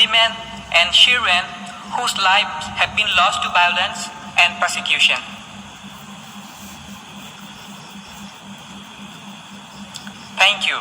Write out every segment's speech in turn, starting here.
women, and children whose lives have been lost to violence and persecution. Thank you.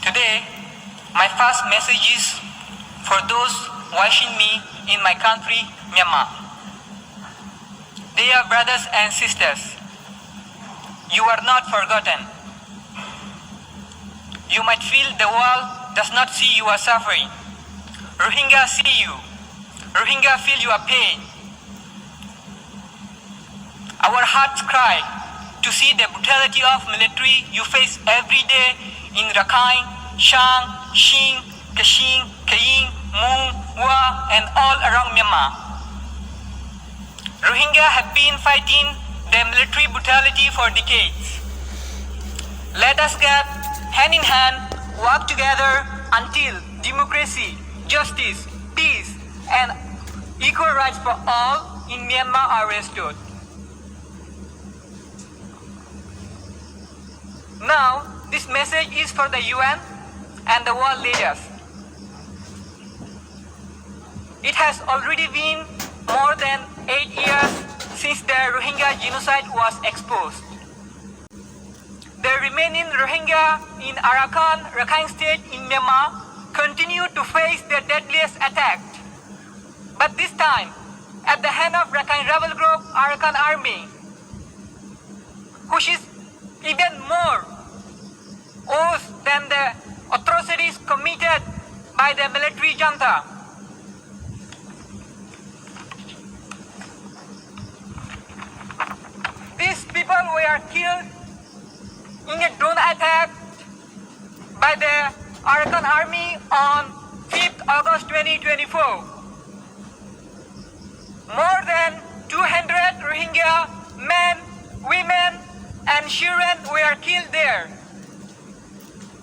Today, my first message is for those watching me in my country, Myanmar. Dear brothers and sisters, you are not forgotten. You might feel the world does not see your suffering. Rohingya see you. Rohingya feel your pain. Our hearts cry to see the brutality of military you face every day in Rakhine, Shang, Shin, Kachin, Kayin, Mung, Wa, and all around Myanmar. Rohingya have been fighting the military brutality for decades. Let us get hand in hand, work together until democracy, justice, peace, and equal rights for all in Myanmar are restored. Now, this message is for the UN and the world leaders. It has already been more than 8 years since the Rohingya genocide was exposed. The remaining Rohingya in Arakan, Rakhine State in Myanmar continue to face the deadliest attack. But this time, at the hand of Rakhine rebel group Arakan Army, which is even more worse than the atrocities committed by the military junta. These people were killed in a drone attack by the Arakan Army on 5th August 2024. More than 200 Rohingya men, women, and children were killed there.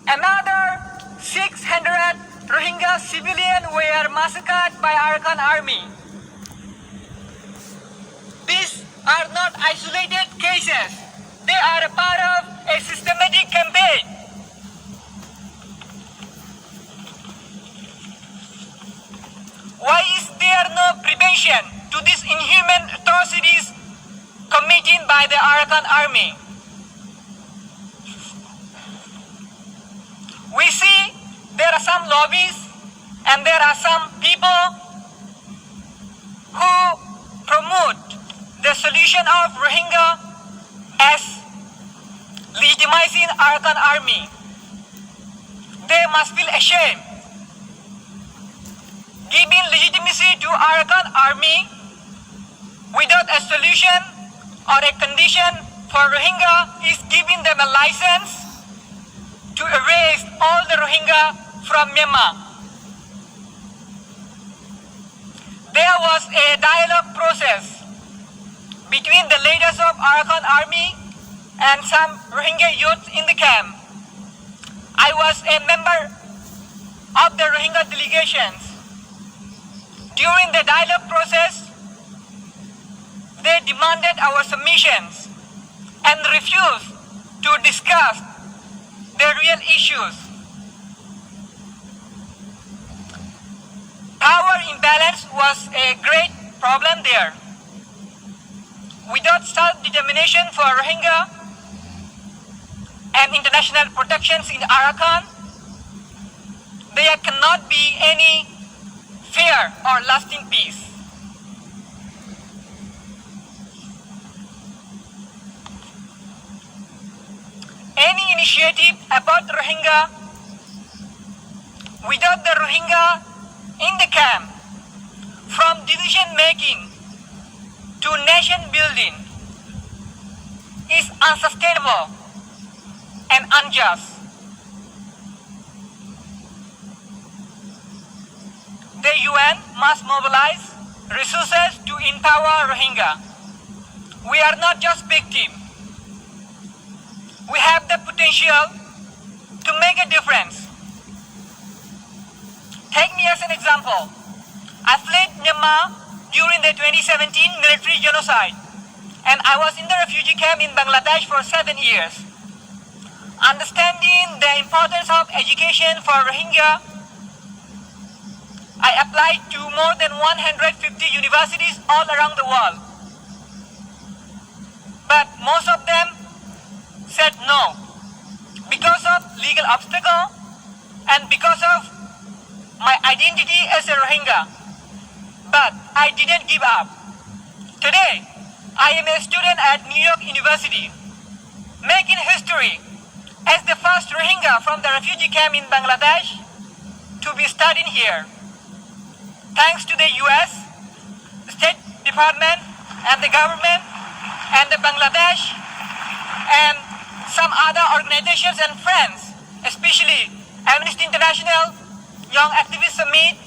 Another 600 Rohingya civilians were massacred by Arakan Army. These are not isolated cases. They are a part of a systematic campaign. Why is there no prevention to these inhuman atrocities committed by the Arakan Army? We see there are some lobbies and there are some people who promote the solution of Rohingya as legitimizing Arakan Army. They must feel ashamed. Giving legitimacy to Arakan Army without a solution or a condition for Rohingya is giving them a license to erase all the Rohingya from Myanmar. There was a dialogue process between the leaders of Arakan Army and some Rohingya youth in the camp. I was a member of the Rohingya delegations. During the dialogue process, they demanded our submissions and refused to discuss the real issues. Power imbalance was a great problem there. Without self-determination for Rohingya and international protections in Arakan, there cannot be any fair or lasting peace. Any initiative about Rohingya without the Rohingya in the camp, from decision making to nation building, is unsustainable and unjust. The UN must mobilize resources to empower Rohingya. We are not just victims. We have the potential to make a difference. Take me as an example. I fled Myanmar during the 2017 military genocide, and I was in the refugee camp in Bangladesh for 7 years. Understanding the importance of education for Rohingya I applied to more than 150 universities all around the world. But most of them said no because of legal obstacle and because of my identity as a Rohingya. But I didn't give up. Today, I am a student at New York University, making history as the first Rohingya from the refugee camp in Bangladesh to be studying here. Thanks to the US, State Department and the government and the Bangladesh and some other organizations and friends, especially Amnesty International, Young Activist Summit,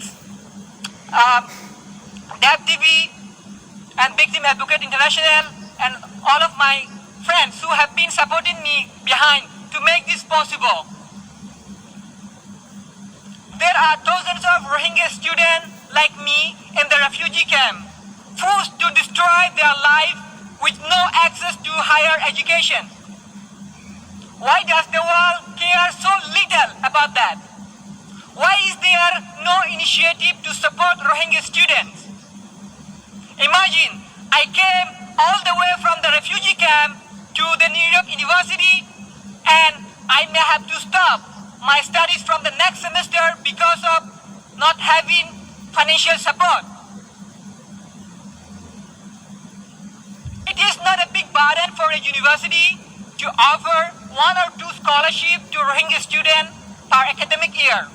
DAB-TV, and Victim Advocate International, and all of my friends who have been supporting me behind to make this possible. There are thousands of Rohingya students like me in the refugee camp, forced to destroy their life with no access to higher education. Why does the world care so little about that? Why is there no initiative to support Rohingya students? Imagine, I came all the way from the refugee camp to the New York University, and I may have to stop my studies from the next semester because of not having financial support. It is not a big burden for a university to offer 1 or 2 scholarships to Rohingya students per academic year.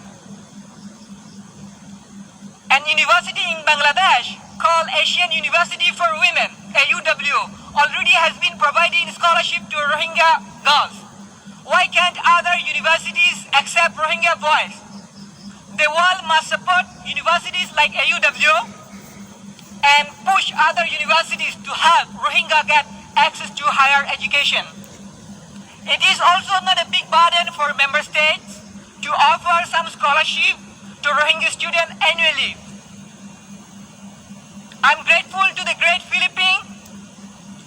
An university in Bangladesh called Asian University for Women, AUW, already has been providing scholarship to Rohingya girls. Why can't other universities accept Rohingya boys? The world must support universities like AUW and push other universities to help Rohingya get access to higher education. It is also not a big burden for member states to offer some scholarship to Rohingya students annually. I'm grateful to the great Philippines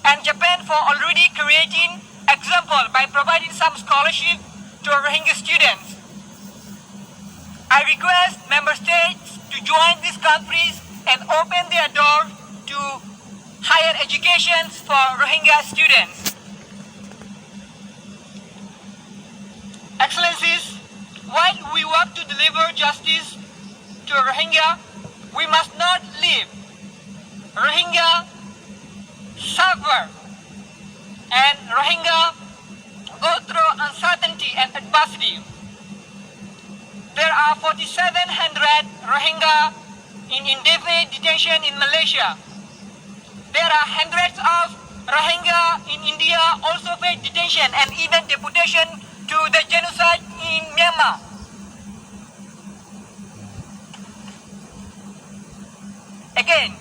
and Japan for already creating example by providing some scholarship to Rohingya students. I request member states to join these countries and open their doors to higher education for Rohingya students. Excellencies, while we work to deliver justice to Rohingya, we must not leave Rohingya suffer and Rohingya go through uncertainty and adversity. There are 4,700 Rohingya in indefinite detention in Malaysia. There are hundreds of Rohingya in India also face detention and even deportation to the genocide in Myanmar. Again,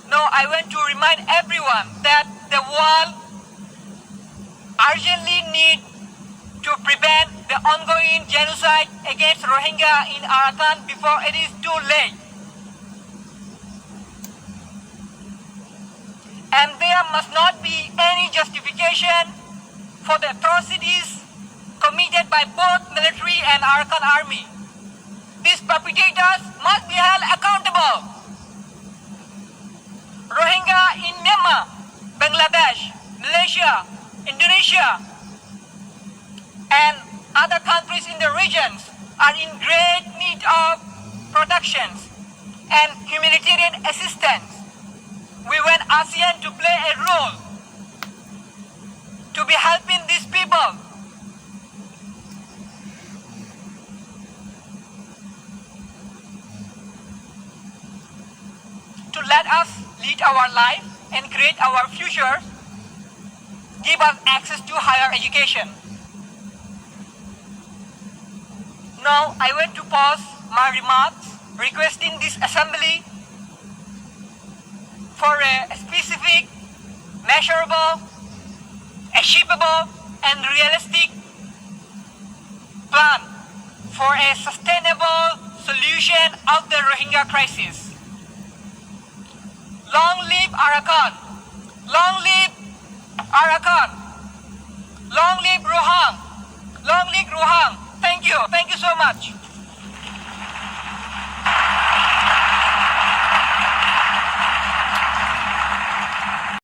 now I want to remind everyone that the world urgently needs to prevent the ongoing genocide against Rohingya in Arakan before it is too late. And there must not be any justification for the atrocities committed by both military and Arakan army. These perpetrators must be held accountable. Rohingya in Myanmar, Bangladesh, Malaysia, Indonesia, and other countries in the regions are in great need of protections and humanitarian assistance. We want ASEAN to play a role to be helping these people. To let us lead our life and create our future, give us access to higher education. Now I want to pause my remarks requesting this assembly for a specific, measurable, achievable, and realistic plan for a sustainable solution of the Rohingya crisis. Long live Arakan! Long live Arakan! Long live Rohang! Long live Rohang! Thank you so much.